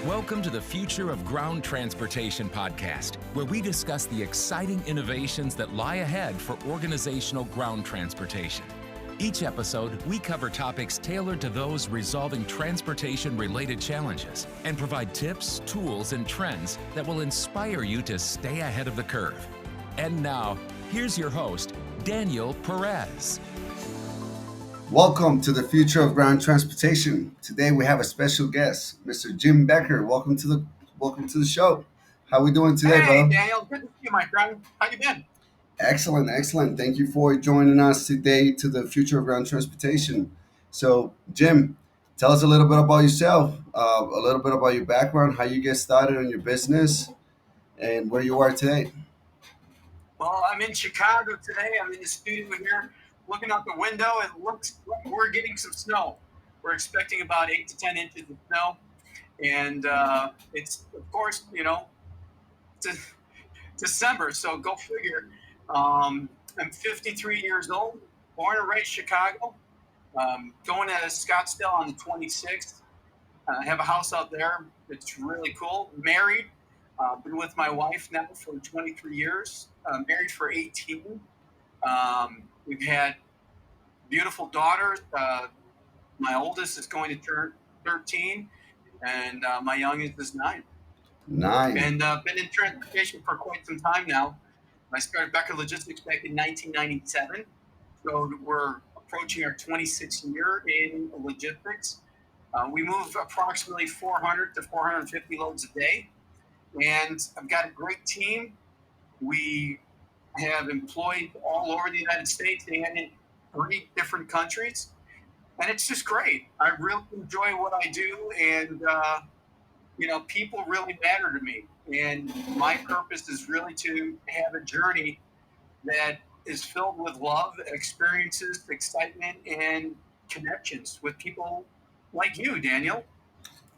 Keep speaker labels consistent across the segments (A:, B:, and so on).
A: Welcome to the Future of Ground Transportation podcast, where we discuss the exciting innovations that lie ahead for organizational ground transportation. Each episode, we cover topics tailored to those resolving transportation-related challenges and provide tips, tools, and trends that will inspire you to stay ahead of the curve. And now, here's your host, Daniel Perez.
B: Welcome to the Future of Ground Transportation. Today we have a special guest, Mr. Jim Becker. Welcome to the show. How are we doing today,
C: Hey,
B: brother?
C: Daniel. Good to see you, my friend. How you been?
B: Excellent. Thank you for joining us today to the Future of Ground Transportation. So, Jim, tell us a little bit about yourself, a little bit about your background, how you get started on your business, and where you are today.
C: Well, I'm in Chicago today. I'm in the studio here, looking out the window. It looks like we're getting some snow. We're expecting about 8 to 10 inches of snow, and it's, of course, December, so go figure. I'm 53 years old, born and raised Chicago. Going to Scottsdale on the 26th. I have a house out there. It's really cool. Married. Been with my wife now for 23 years. Married for 18. We've had beautiful daughters. My oldest is going to turn 13, and my youngest is 9.
B: Nice.
C: And been in transportation for quite some time now. I started Becker Logistics back in 1997. So we're approaching our 26th year in logistics. We move approximately 400 to 450 loads a day. And I've got a great team. We have employed all over the United States and in 3 different countries. And it's just great. I really enjoy what I do. And, people really matter to me. And my purpose is really to have a journey that is filled with love, experiences, excitement, and connections with people like you, Daniel.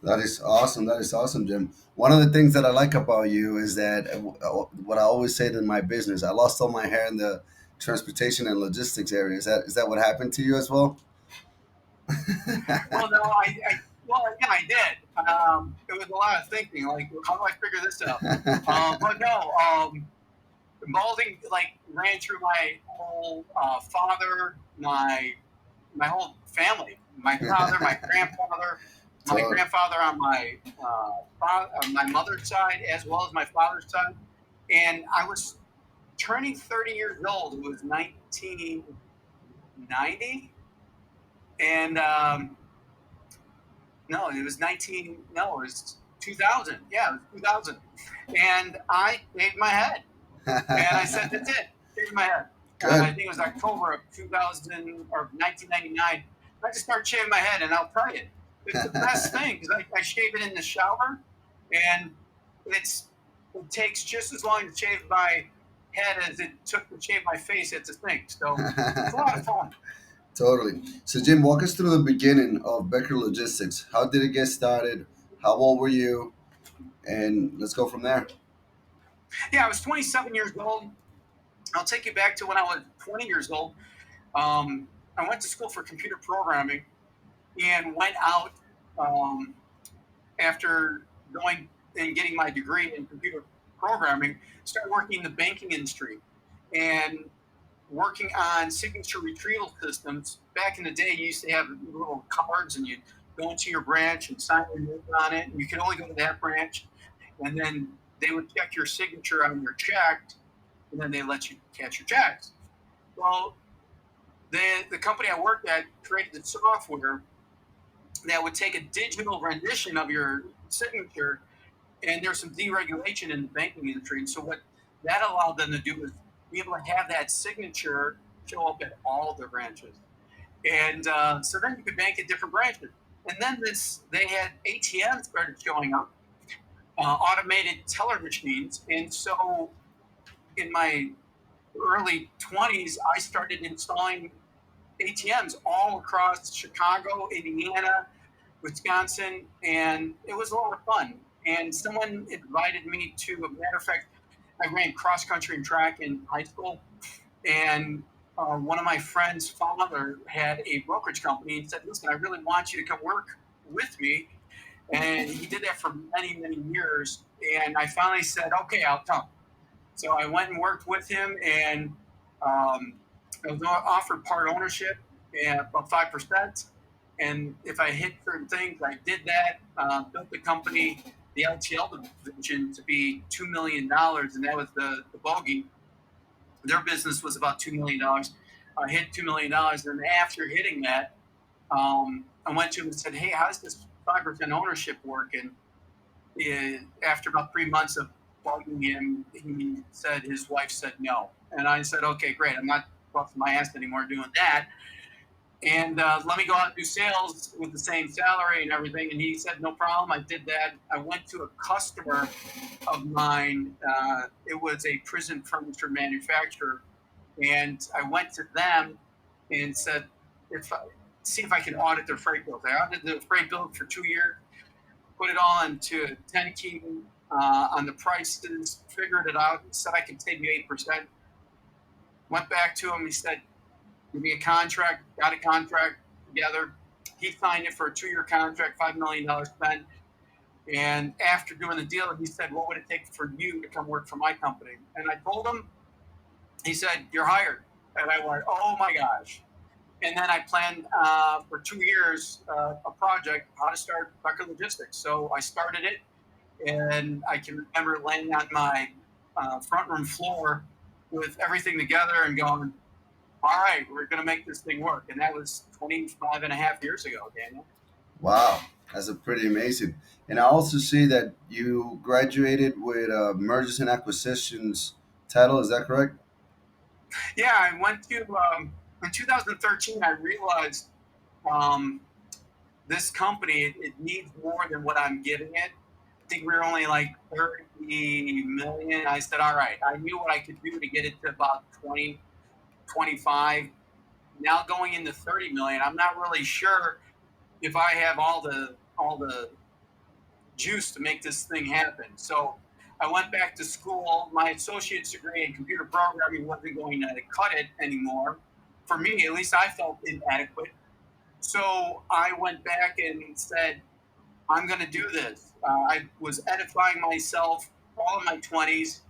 B: That is awesome, Jim. One of the things that I like about you is that what I always say in my business, I lost all my hair in the transportation and logistics area. Is that what happened to you as well?
C: Well, no, I did. It was a lot of thinking, like, how do I figure this out? But no, molding ran through my whole father, my whole family, my father, my grandfather, my grandfather on my mother's side as well as my father's side. And I was turning 30 years old. It was 1990, and no, it was 2000. Yeah, it was 2000. And I shaved my head, and I said, "That's it, shaved my head." I think it was October of 2000 or 1999. I just started shaving my head, and I'll tell you, it's the best thing because I shave it in the shower, and it takes just as long to shave my head as it took to shave my face at the sink. So it's a lot of fun.
B: Totally. So, Jim, walk us through the beginning of Becker Logistics. How did it get started? How old were you? And let's go from there.
C: Yeah, I was 27 years old. I'll take you back to when I was 20 years old. I went to school for computer programming and went out after going and getting my degree in computer programming, started working in the banking industry and working on signature retrieval systems. Back in the day, you used to have little cards and you'd go into your branch and sign your name on it. And you could only go to that branch. And then they would check your signature on your check, and then they let you cash your checks. Well, the company I worked at created the software that would take a digital rendition of your signature, and there's some deregulation in the banking industry. And so what that allowed them to do was be able to have that signature show up at all their branches. And so then you could bank at different branches. And then they had ATMs started showing up, automated teller machines. And so in my early 20s, I started installing ATMs all across Chicago, Indiana, Wisconsin, and it was a lot of fun. And someone invited me to, a matter of fact, I ran cross country and track in high school, and one of my friend's father had a brokerage company and said, "Listen, I really want you to come work with me." And he did that for many, many years. And I finally said, okay, I'll come. So I went and worked with him, and I was offered part ownership and about 5%. And if I hit certain things, I did that. Built the company, the LTL division, to be $2 million, and that was the bogey. Their business was about $2 million. I hit $2 million, and after hitting that, I went to him and said, "Hey, how does this 5% ownership work?" And after about 3 months of bugging him, he said his wife said no. And I said, "Okay, great. I'm not busting my ass anymore doing that. And let me go out and do sales with the same salary and everything." And he said, "No problem." I did that. I went to a customer of mine. It was a prison furniture manufacturer. And I went to them and said, see if I can audit their freight bills. I audited the freight bill for 2 years, put it all into 10 key on the prices, figured it out, said I could save you 8%. Went back to him. He said, "Give me a contract." Got a contract together. He signed it for a 2-year contract, $5 million spent. And after doing the deal, he said, "What would it take for you to come work for my company?" And I told him. He said, "You're hired." And I went, "Oh my gosh." And then I planned for 2 years a project, how to start Becker Logistics. So I started it, and I can remember laying on my front room floor with everything together and going, "All right, we're going to make this thing work." And that was 25 and a half years ago, Daniel.
B: Wow, that's a pretty amazing. And I also see that you graduated with a mergers and acquisitions title. Is that correct?
C: Yeah, I went to, in 2013, I realized um, this company, it needs more than what I'm giving it. I think we were only like 30 million. I said, all right, I knew what I could do to get it to about 20, 25. Now going into 30 million, I'm not really sure if I have all the juice to make this thing happen. So I went back to school. My associate's degree in computer programming wasn't going to cut it anymore. For me, at least I felt inadequate. So I went back and said, I'm going to do this. I was edifying myself all in my 20s,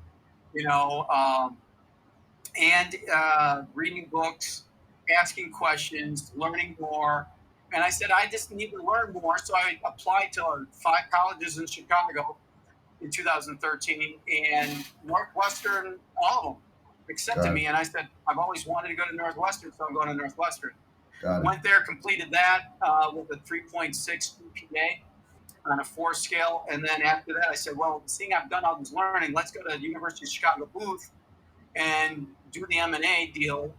C: you know, and reading books, asking questions, learning more. And I said, I just need to learn more. So I applied to 5 colleges in Chicago in 2013, and Northwestern, all of them accepted
B: Got it.
C: me. And I said, I've always wanted to go to Northwestern, so I'm going to Northwestern.
B: Got it.
C: Went there, completed that with a 3.6 GPA on a 4 scale. And then after that, I said, well, seeing I've done all this learning, let's go to the University of Chicago booth and do the M&A deal,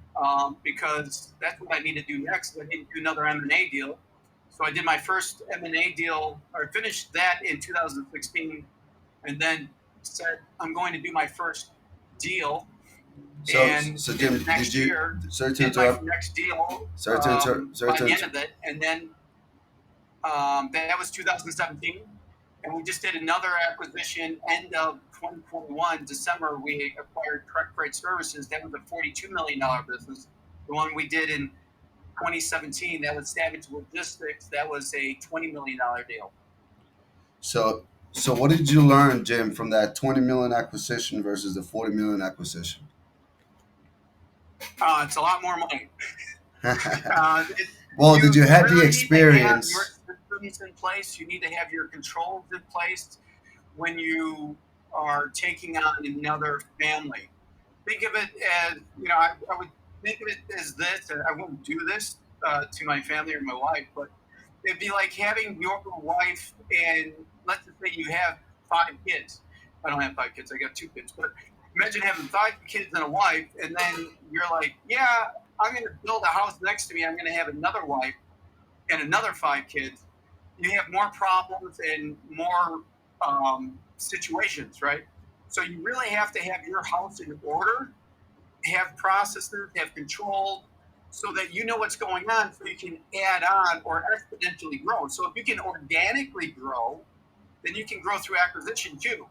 C: because that's what I need to do next. I need to do another M&A deal. So I did my first M&A deal, or finished that in 2016, and then said, I'm going to do my first deal.
B: So,
C: And
B: so
C: in
B: Jim,
C: the
B: did
C: next
B: you?
C: year,
B: Sorry to
C: did my
B: interrupt.
C: next deal
B: Sorry to interrupt. Sorry
C: by
B: to
C: the end
B: interrupt.
C: of it. And then that was 2017. And we just did another acquisition end of 2021, December. We acquired Correct Freight Services. That was a $42 million business. The one we did in 2017, that was Savage Logistics. That was a $20 million deal.
B: So what did you learn, Jim, from that 20 million acquisition versus the 40 million acquisition?
C: It's a lot more money.
B: Well, did you
C: You
B: have the
C: really need to have your
B: experience?
C: systems in place. You need to have your controls in place when you are taking on another family. Think of it as, I would think of it as this, and I wouldn't do this to my family or my wife, but it'd be like having your wife, and let's just say you have 5 kids. I don't have 5 kids, I got 2 kids, but imagine having 5 kids and a wife, and then you're like, yeah, I'm going to build a house next to me. I'm going to have another wife and another 5 kids. You have more problems and more situations, right? So you really have to have your house in order, have processes, have control, so that you know what's going on, so you can add on or exponentially grow. So if you can organically grow, then you can grow through acquisition too,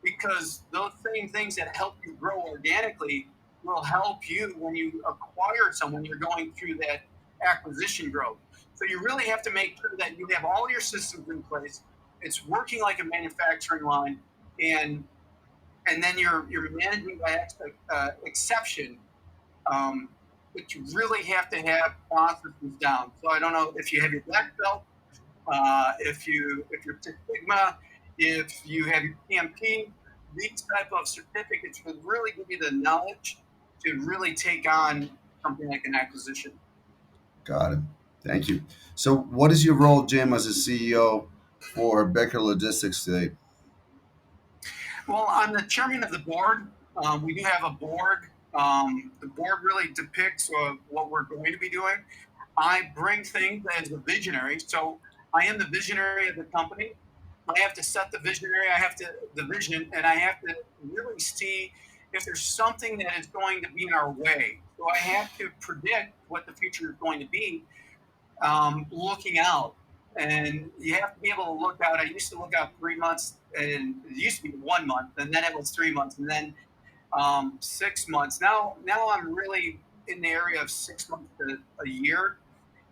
C: because those same things that help you grow organically will help you when you acquire someone. You're going through that acquisition growth. So you really have to make sure that you have all your systems in place, it's working like a manufacturing line, and then you're managing by exception. Um, but you really have to have processes down. So I don't know if you have your black belt, if you're Six Sigma, if you have your PMP, these type of certificates will really give you the knowledge to really take on something like an acquisition.
B: Got it. Thank you. So, what is your role, Jim, as a CEO for Becker Logistics today?
C: Well, I'm the chairman of the board. We do have a board. The board really depicts what we're going to be doing. I bring things as a visionary. So I am the visionary of the company. I have to set the vision, and I have to really see if there's something that is going to be in our way. So I have to predict what the future is going to be, looking out. And you have to be able to look out. I used to look out 3 months, and it used to be 1 month, and then it was 3 months, and then 6 months. Now I'm really in the area of 6 months to a year,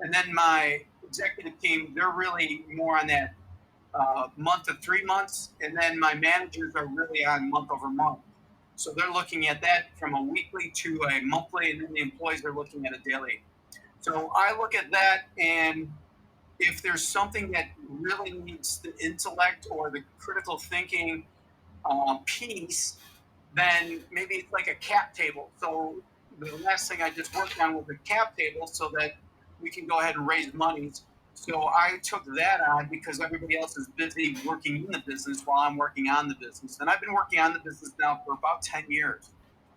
C: and then my executive team, they're really more on that month to 3 months, and then my managers are really on month over month. So they're looking at that from a weekly to a monthly, and then the employees are looking at a daily. So I look at that, and if there's something that really needs the intellect or the critical thinking piece, then maybe it's like a cap table. So the last thing I just worked on was a cap table so that we can go ahead and raise monies. So I took that on because everybody else is busy working in the business while I'm working on the business. And I've been working on the business now for about 10 years.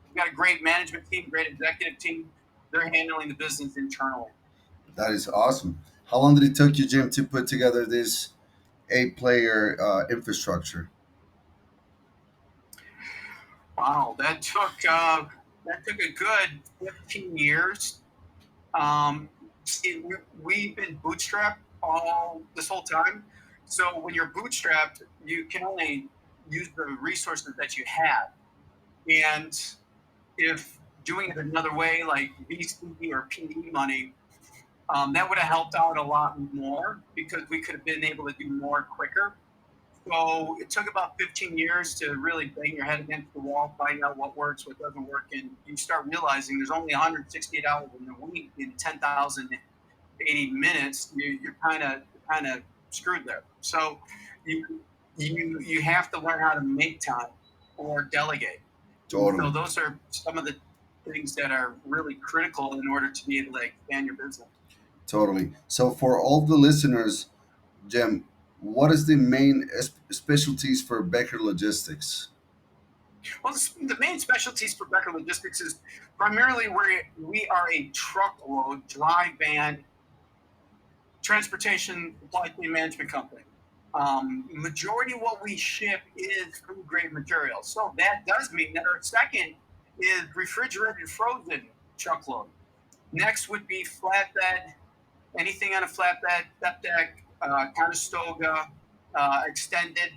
C: We've got a great management team, great executive team. They're handling the business internally.
B: That is awesome. How long did it took you, Jim, to put together this eight-player infrastructure?
C: Wow, that took a good 15 years. See, we've been bootstrapped all this whole time. So when you're bootstrapped, you can only use the resources that you have. And if doing it another way, like VC or PE money, that would have helped out a lot more because we could have been able to do more quicker. So it took about 15 years to really bang your head against the wall, find out what works, what doesn't work, and you start realizing there's only 168 hours in a week in 10,080 minutes. You're kind of screwed there. So you have to learn how to make time or delegate. And so
B: Totally.
C: those are some of the things that are really critical in order to be able to expand your business.
B: Totally. So, for all the listeners, Jim, what is the main specialties for Becker Logistics?
C: Well, the main specialties for Becker Logistics is primarily where we are a truckload dry van transportation supply chain management company. Majority of what we ship is food grade material. So that does mean that our second is refrigerated frozen truckload. Next would be flatbed, anything on a flatbed, step deck, Conestoga, extended,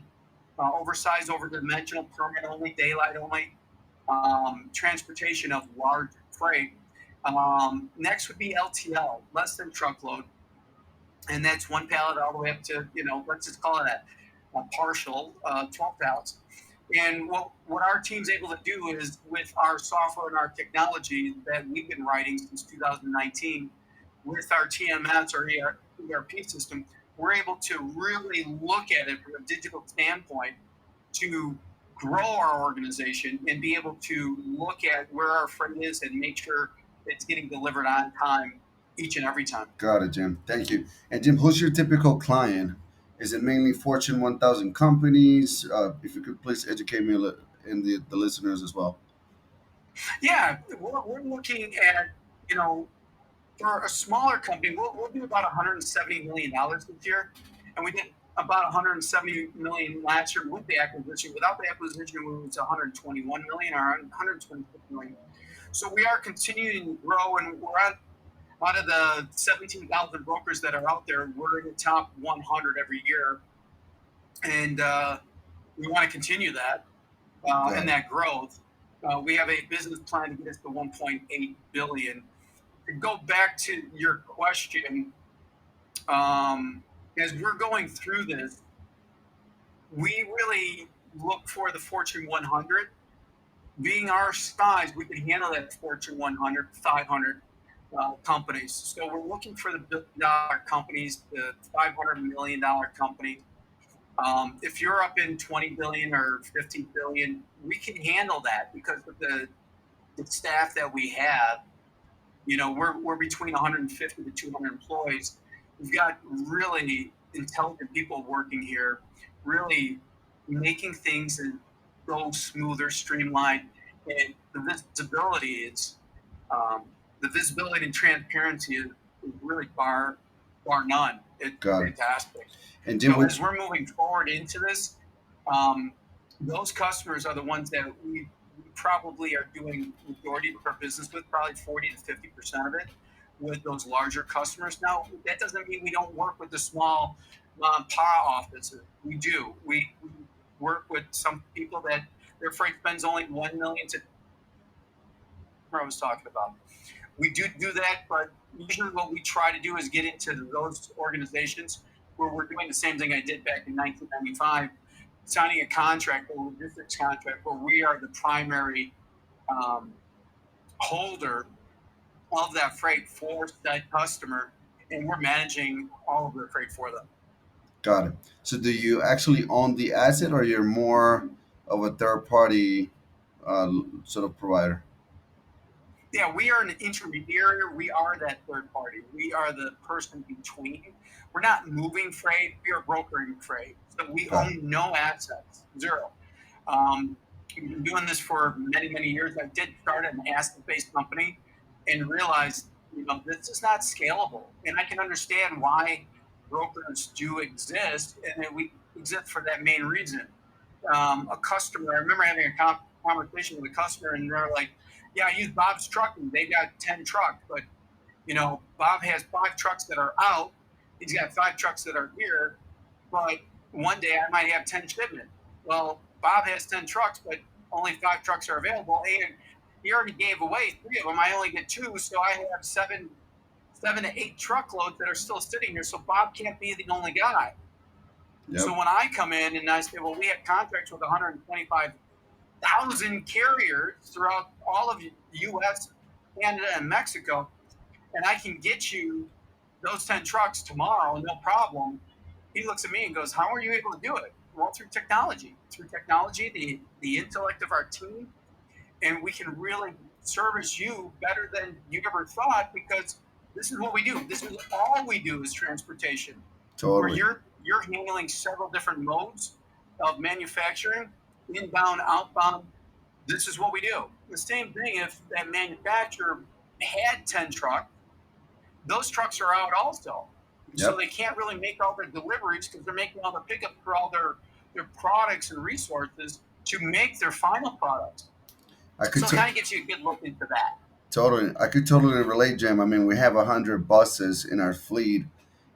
C: oversized, overdimensional, permit only, daylight only, transportation of large freight. Next would be LTL, less than truckload, and that's one pallet all the way up to, let's just call it a partial 12 pallets. And what our team's able to do is with our software and our technology that we've been writing since 2019 with our TMS or ERP system, we're able to really look at it from a digital standpoint to grow our organization and be able to look at where our freight is and make sure it's getting delivered on time each and every time.
B: Got it, Jim. Thank you. And Jim, who's your typical client? Is it mainly Fortune 1000 companies? If you could please educate me and the listeners as well.
C: Yeah, we're looking at, you know, for a smaller company, we'll do about $170 million this year. And we did about 170 million last year with the acquisition. Without the acquisition, it was 121 million or 126 million. So we are continuing to grow, and we're on out of the 17,000 brokers that are out there, we're in the top 100 every year. And we want to continue that and that growth. We have a business plan to get us to 1.8 billion. To go back to your question, as we're going through this, We really look for the Fortune 100. Being our size, we can handle that Fortune 100, 500 companies. So we're looking for the billion-dollar companies, the $500 million companies. If you're up in 20 billion or 50 billion, we can handle that because of the staff that we have. We're between 150 to 200 employees. We've got really intelligent people working here, really making things go smoother, streamlined, and um, the visibility and transparency is really bar none. It's
B: Got it.
C: fantastic.
B: And Jim,
C: So
B: which
C: as we're moving forward into this, um, those customers are the ones that we probably are doing majority of our business with, probably 40 to 50% of it with those larger customers. Now, that doesn't mean we don't work with the small mom and pop offices. We do. We work with some people that their freight spends only 1 million to I was talking about. We do that, but usually what we try to do is get into those organizations where we're doing the same thing I did back in 1995, signing a contract, a logistics contract, where we are the primary um, holder of that freight for that customer, and we're managing all of their freight for them.
B: got it. So do you actually own the asset, or you're more of a third party sort of provider?
C: Yeah, we are an intermediary. We are that third party. We are the person between. We're not moving freight. We are brokering freight. So we
B: Got it.
C: own no assets, zero. We've been doing this for many, many years. I did start an asset-based company and realized, this is not scalable. And I can understand why brokers do exist, and that we exist for that main reason. A customer, I remember having a conversation with a customer, and they're like, "Yeah, I use Bob's trucking. They got 10 trucks, but Bob has 5 trucks that are out. He's got 5 trucks that are here, but one day I might have 10 shipments. Well, Bob has 10 trucks, but only 5 trucks are available, and he already gave away 3 of them. I only get 2, so I have seven to 8 truckloads that are still sitting here. So Bob can't be the only guy.
B: Yep.
C: So when I come in and I say, well, we have contracts with 125,000 carriers throughout all of the U.S., Canada, and Mexico, and I can get you those 10 trucks tomorrow, no problem. He looks at me and goes, how are you able to do it? Well, through technology, the intellect of our team, and we can really service you better than you ever thought, because this is what we do. This is all we do is transportation, where
B: Totally.
C: you're handling several different modes of manufacturing, inbound, outbound. This is what we do. The same thing if that manufacturer had 10 trucks, those trucks are out also. So
B: Yep.
C: they can't really make all their deliveries because they're making all the pickups for all their products and resources to make their final products.
B: I
C: So
B: could
C: it kind of gives you a good look into that.
B: totally. I could totally relate, Jim. I mean, we have 100 buses in our fleet,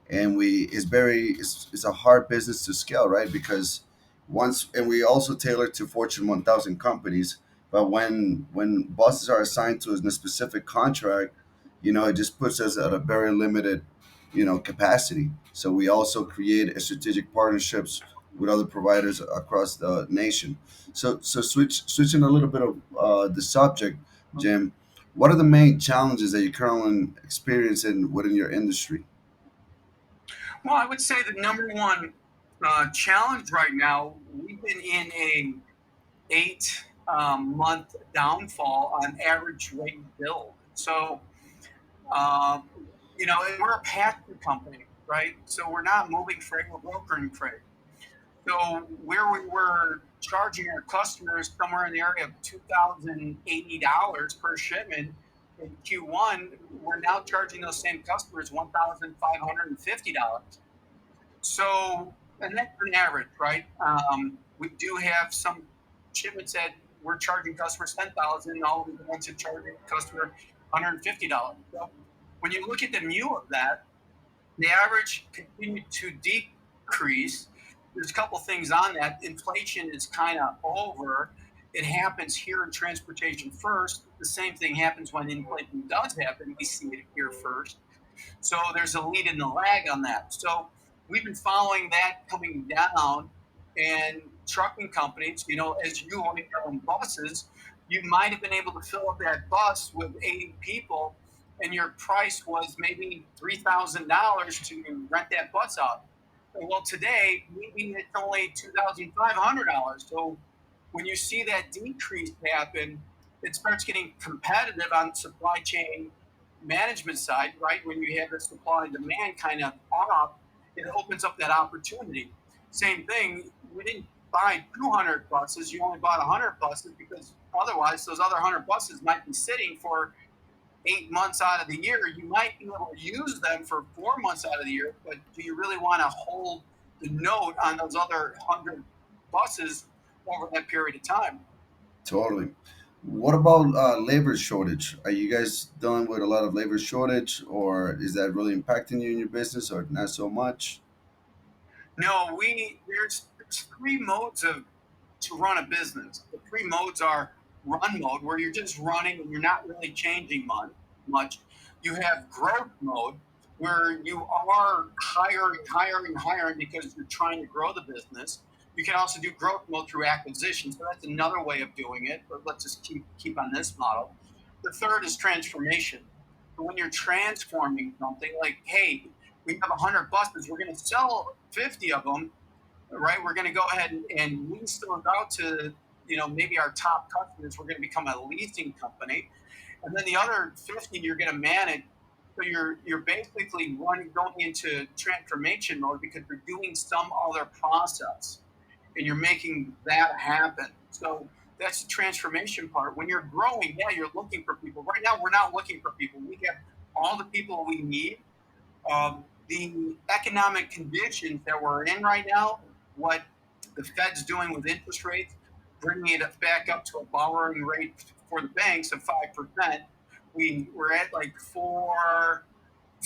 B: and it's a hard business to scale, right? Because once, and we also tailor to Fortune 1000 companies, but when buses are assigned to us in a specific contract, it just puts us at a very limited capacity. So we also create a strategic partnerships with other providers across the nation. So switching a little bit of the subject, Jim, what are the main challenges that you're currently experiencing within your industry?
C: Well, I would say the number one challenge right now, we've been in a 8 month downfall on average rate build. So, um, we're a pass-through company, right? So we're not moving freight, we're brokering freight. So where we were charging our customers somewhere in the area of $2,080 per shipment in Q1, we're now charging those same customers $1,550. So, and that's an average, right? We do have some shipments that we're charging customers 10,000, all of the ones that charging customer $150. So when you look at the mu of that, the average continued to decrease. There's a couple things on that. Inflation is kind of over. It happens here in transportation first. The same thing happens when inflation does happen. We see it here first. So there's a lead and a lag on that. So we've been following that coming down. And trucking companies, as you own your own buses, you might have been able to fill up that bus with 80 people, and your price was maybe $3,000 to rent that bus out. Well, today maybe it's only $2,500. So when you see that decrease happen, it starts getting competitive on the supply chain management side, right? When you have the supply and demand kind of off, it opens up that opportunity. Same thing, we didn't buy 200 buses, you only bought 100 buses because otherwise those other 100 buses might be sitting for 8 months out of the year. You might be able to use them for 4 months out of the year, but do you really want to hold the note on those other 100 buses over that period of time?
B: Totally. What about labor shortage? Are you guys dealing with a lot of labor shortage, or is that really impacting you in your business, or not so much?
C: No, there's three modes of to run a business. The three modes are run mode, where you're just running and you're not really changing much. You have growth mode, where you are hiring because you're trying to grow the business. You can also do growth mode through acquisition. So that's another way of doing it. But let's just keep on this model. The third is transformation. So when you're transforming something, like, hey, we have 100 buses, we're going to sell 50 of them, right? We're going to go ahead and lease those out to, maybe our top customers. We're going to become a leasing company, and then the other 50 you're going to manage. So you're basically going into transformation mode because you're doing some other process, and you're making that happen. So that's the transformation part. When you're growing, yeah, you're looking for people. Right now, we're not looking for people. We have all the people we need. The economic conditions that we're in right now, what the Fed's doing with interest rates, bringing it back up to a borrowing rate for the banks of 5%. We're at like four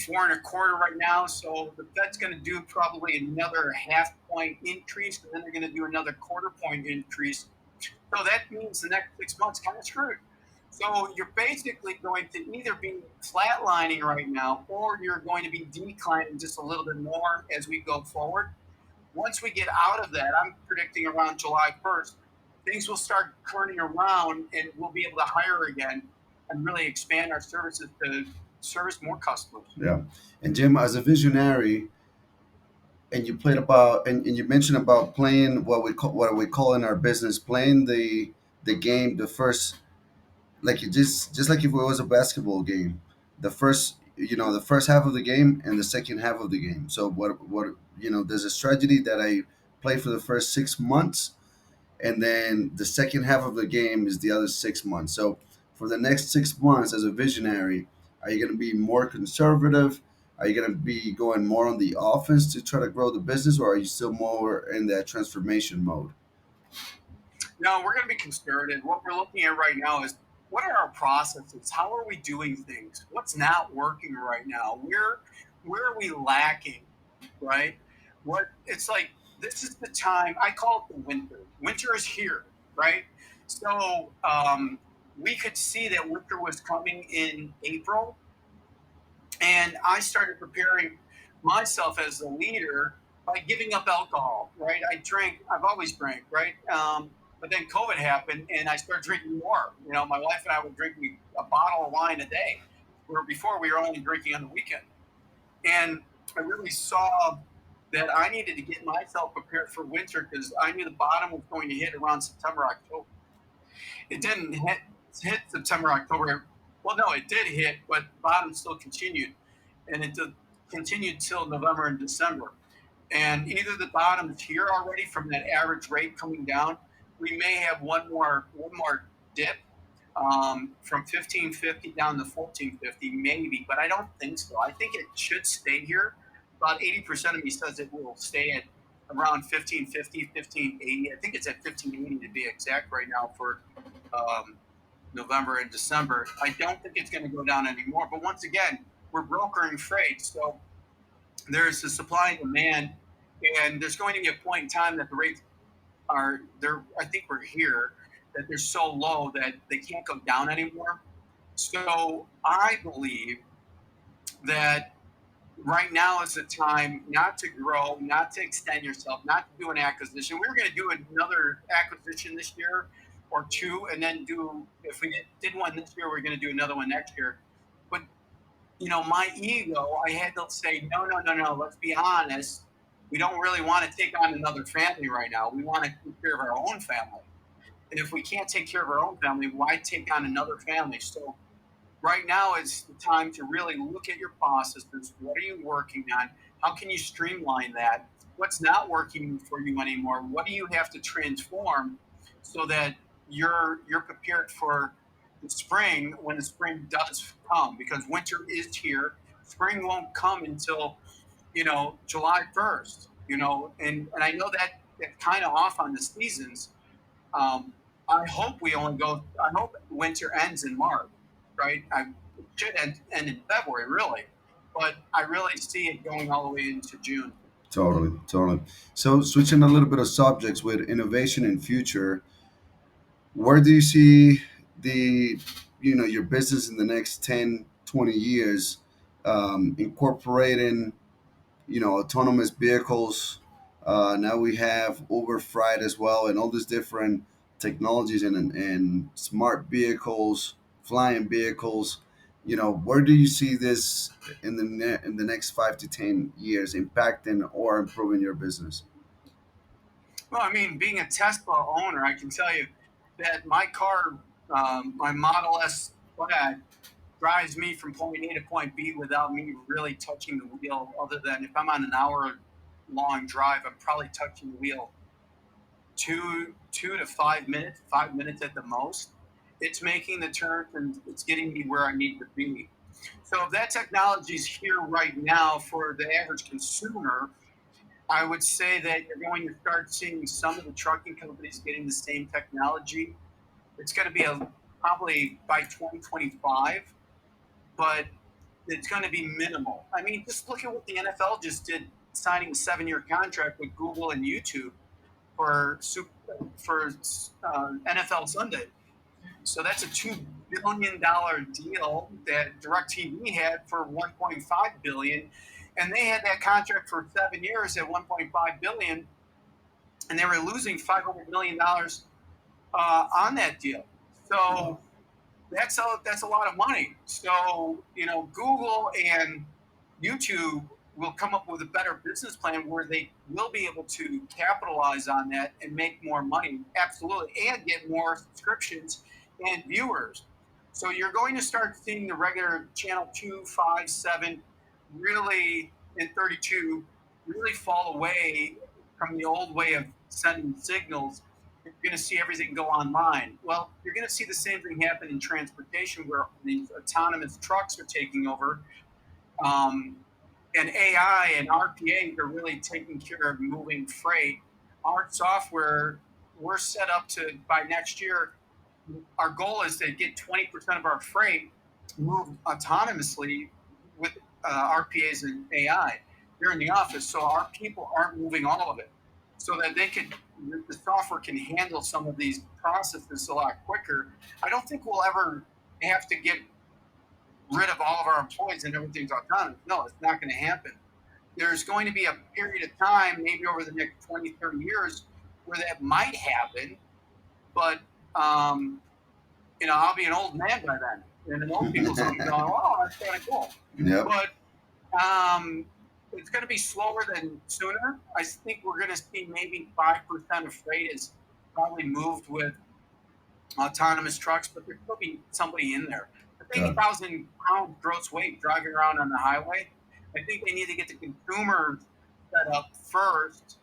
C: and a quarter right now. So the Fed's going to do probably another half point increase, and then they're going to do another quarter point increase. So that means the next 6 months kind of screwed. So you're basically going to either be flatlining right now, or you're going to be declining just a little bit more as we go forward. Once we get out of that, I'm predicting around July 1st, things will start turning around and we'll be able to hire again and really expand our services to service more customers.
B: Yeah. And Jim, as a visionary, and you played about, and you mentioned about playing what we call in our business, playing the game, the first, like you just like if it was a basketball game, the first half of the game and the second half of the game. So what there's a strategy that I play for the first 6 months, and then the second half of the game is the other 6 months. So for the next 6 months, as a visionary, are you going to be more conservative? Are you going to be going more on the offense to try to grow the business, or are you still more in that transformation mode?
C: No, we're going to be conservative. What we're looking at right now is, what are our processes? How are we doing things? What's not working right now? Where are we lacking? Right? What it's like, this is the time, I call it the winter. Winter is here, right? So we could see that winter was coming in April, and I started preparing myself as a leader by giving up alcohol, right? I've always drank, right? But then COVID happened and I started drinking more. My wife and I were drinking a bottle of wine a day, where before we were only drinking on the weekend. And I really saw that I needed to get myself prepared for winter, because I knew the bottom was going to hit around September, October. It didn't hit September, October. Well, no, it did hit, but the bottom still continued, and it continued till November and December. And either the bottom is here already from that average rate coming down. We may have one more dip, from 1550 down to 1450, maybe, but I don't think so. I think it should stay here. About 80% of me says it will stay at around 1550, 1580. I think it's at 1580 to be exact right now for um, November and December. I don't think it's going to go down anymore. But once again, we're brokering freight, so there's the supply and demand, and there's going to be a point in time that the rates are there. I think we're here, that they're so low that they can't go down anymore. So I believe that right now is the time not to grow, not to extend yourself, not to do an acquisition. We were going to do another acquisition this year or two, and then if we did one this year, we're going to do another one next year. But my ego, I had to say, no, no, no, no. Let's be honest. We don't really want to take on another family right now. We want to take care of our own family. And if we can't take care of our own family, why take on another family? So right now is the time to really look at your processes. What are you working on? How can you streamline that? What's not working for you anymore? What do you have to transform so that you're prepared for the spring when the spring does come? Because winter is here. Spring won't come until July 1st. And I know that kind of off on the seasons. I hope we only go. I hope winter ends in March, right? It should end in February, really, but I really see it going all the way into June.
B: Totally, totally. So switching a little bit of subjects with innovation and future, where do you see the your business in the next 10, 20 years, incorporating autonomous vehicles? Now we have Uber Freight as well, and all these different technologies and smart vehicles, flying vehicles. Where do you see this in the next 5 to 10 years impacting or improving your business?
C: Well, I mean, being a Tesla owner, I can tell you that my car, my Model S Plaid, drives me from point A to point B without me really touching the wheel. Other than if I'm on an hour long drive, I'm probably touching the wheel 2 to 5 minutes, 5 minutes at the most. It's making the turn and it's getting me where I need to be. So if that technology is here right now for the average consumer, I would say that you're going to start seeing some of the trucking companies getting the same technology. It's going to be probably by 2025, but it's going to be minimal. I mean, just look at what the NFL just did, signing a 7-year contract with Google and YouTube for NFL Sunday. So that's a $2 billion deal that DirecTV had for 1.5 billion, and they had that contract for 7 years at 1.5 billion, and they were losing $500 million on that deal. So that's a lot of money. So Google and YouTube will come up with a better business plan where they will be able to capitalize on that and make more money, absolutely, and get more subscriptions and viewers. So you're going to start seeing the regular channel 2, 5, 7 really, and 32 really fall away from the old way of sending signals. You're going to see everything go online. Well, you're going to see the same thing happen in transportation where these autonomous trucks are taking over. And AI and RPA are really taking care of moving freight. Our software, we're set up to, by next year, our goal is to get 20% of our freight moved autonomously with RPAs and AI here in the office. So our people aren't moving all of it, so that the software can handle some of these processes a lot quicker. I don't think we'll ever have to get rid of all of our employees and everything's autonomous. No, it's not going to happen. There's going to be a period of time, maybe over the next 20, 30 years, where that might happen. But I'll be an old man by then, and the old people's going to be going, "Oh, that's kind of cool."
B: Yep.
C: But it's going to be slower than sooner. I think we're going to see maybe 5% of freight is probably moved with autonomous trucks, but there'll still be somebody in there. With
B: Yeah.
C: 80,000 pounds gross weight driving around on the highway, I think they need to get the consumers set up first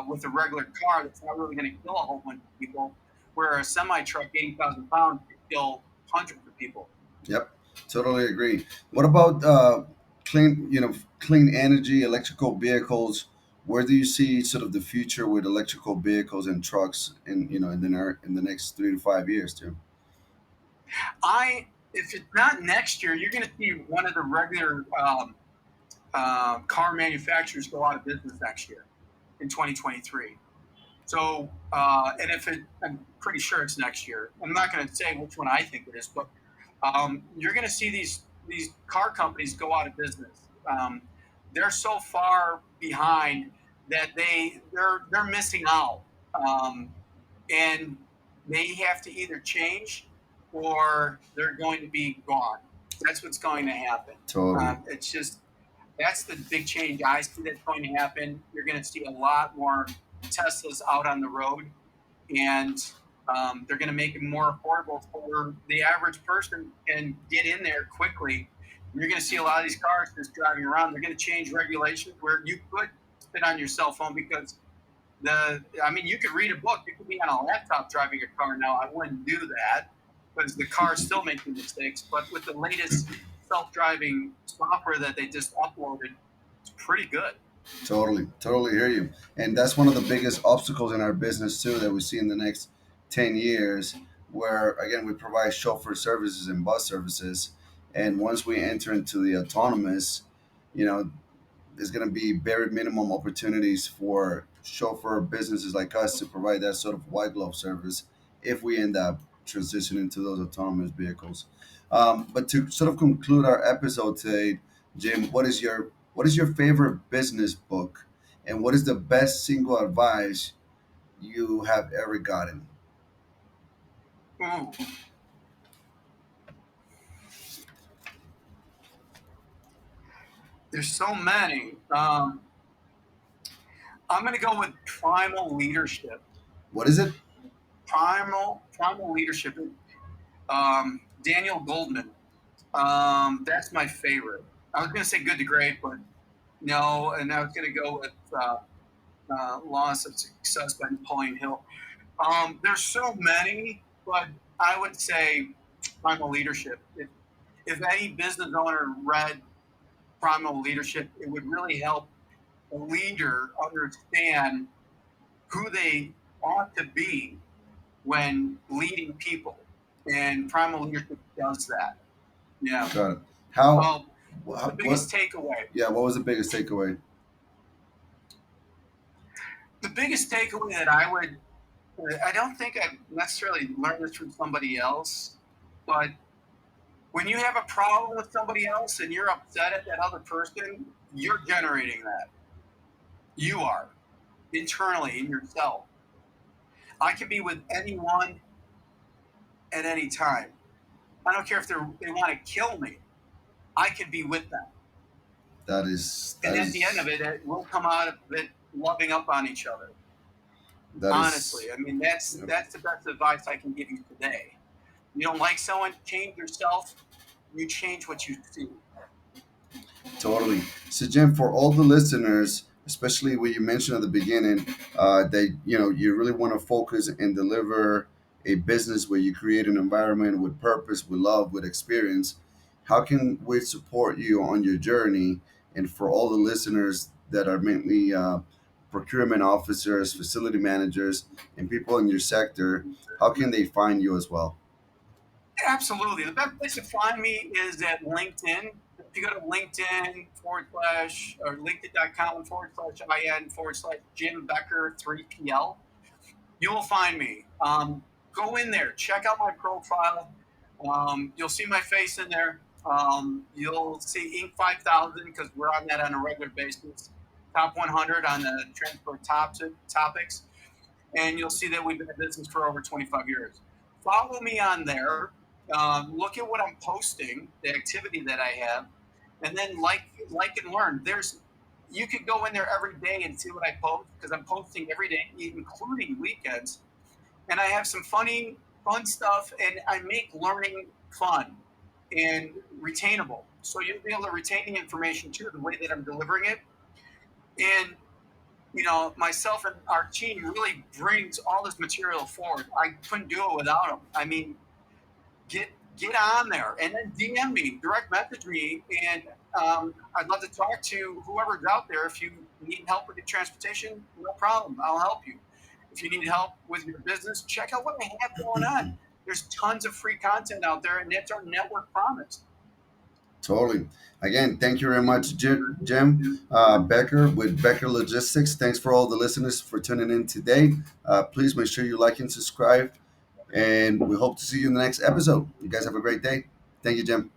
C: with a regular car that's not really going to kill a whole bunch of people, where a semi truck, 80,000 pounds, could kill hundreds of people.
B: Yep, totally agree. What about clean energy, electrical vehicles? Where do you see sort of the future with electrical vehicles and trucks in the next 3 to 5 years, too?
C: If it's not next year, you're going to see one of the regular car manufacturers go out of business next year in 2023. So, I'm pretty sure it's next year. I'm not going to say which one I think it is, but you're going to see these car companies go out of business. they're so far behind that they're missing out, and they have to either change or they're going to be gone. That's what's going to happen.
B: Totally.
C: It's just that's the big change I see that's going to happen. You're going to see a lot more Teslas out on the road, and they're going to make it more affordable for the average person and get in there quickly. And you're going to see a lot of these cars just driving around. They're going to change regulations where you could sit on your cell phone because you could read a book. You could be on a laptop driving a car now. I wouldn't do that because the car's still making mistakes. But with the latest self-driving software that they just uploaded, it's pretty good.
B: Totally hear you. And that's one of the biggest obstacles in our business too that we see in the next 10 years, where again we provide chauffeur services and bus services. And once we enter into the autonomous, you know, there's going to be very minimum opportunities for chauffeur businesses like us to provide that sort of white glove service if we end up transitioning to those autonomous vehicles. But to sort of conclude our episode today, Jim, what is your favorite business book, and what is the best single advice you have ever gotten?
C: Ooh, there's so many. I'm going to go with Primal Leadership.
B: What is it?
C: Primal Leadership. Daniel Goldman. That's my favorite. I was going to say Good to Great, but no, and I was going to go with Laws of Success by Napoleon Hill. There's so many, but I would say Primal Leadership. If any business owner read Primal Leadership, it would really help a leader understand who they ought to be when leading people. And Primal Leadership does that. Yeah.
B: Got it. How?
C: Well,
B: What?
C: the biggest takeaway.
B: Yeah. What was the biggest takeaway?
C: The biggest takeaway that I don't think I necessarily learned this from somebody else, but when you have a problem with somebody else and you're upset at that other person, you're generating that. You are internally in yourself. I can be with anyone at any time. I don't care if they want to kill me. I can be with them.
B: That is.
C: And at the end of it, we'll come out of it loving up on each other. Honestly, that's the best advice I can give you today. You don't like someone, change yourself. You change what you see.
B: Totally. So, Jim, for all the listeners, especially what you mentioned at the beginning, that you really want to focus and deliver a business where you create an environment with purpose, with love, with experience. How can we support you on your journey? And for all the listeners that are mainly procurement officers, facility managers, and people in your sector, how can they find you as well?
C: Absolutely. The best place to find me is at LinkedIn. If you go to LinkedIn / or LinkedIn.com /IN / Jim Becker 3PL, you will find me. Go in there, check out my profile. You'll see my face in there. You'll see Inc. 5000 because we're on that on a regular basis. Top 100 on the transport topics. And you'll see that we've been in business for over 25 years. Follow me on there. Look at what I'm posting, the activity that I have, and then like and learn. You could go in there every day and see what I post because I'm posting every day, including weekends. And I have some fun stuff, and I make learning fun and retainable. So you'll be able to retain the information too, the way that I'm delivering it. And myself and our team really brings all this material forward. I couldn't do it without them. I mean, get on there and then DM me, direct message me, and I'd love to talk to whoever's out there. If you need help with your transportation, no problem, I'll help you. If you need help with your business, check out what I have going on. There's tons of free content out there, and that's our network promise.
B: Totally. Again, thank you very much, Jim Becker with Becker Logistics. Thanks for all the listeners for tuning in today. Please make sure you like and subscribe, and we hope to see you in the next episode. You guys have a great day. Thank you, Jim.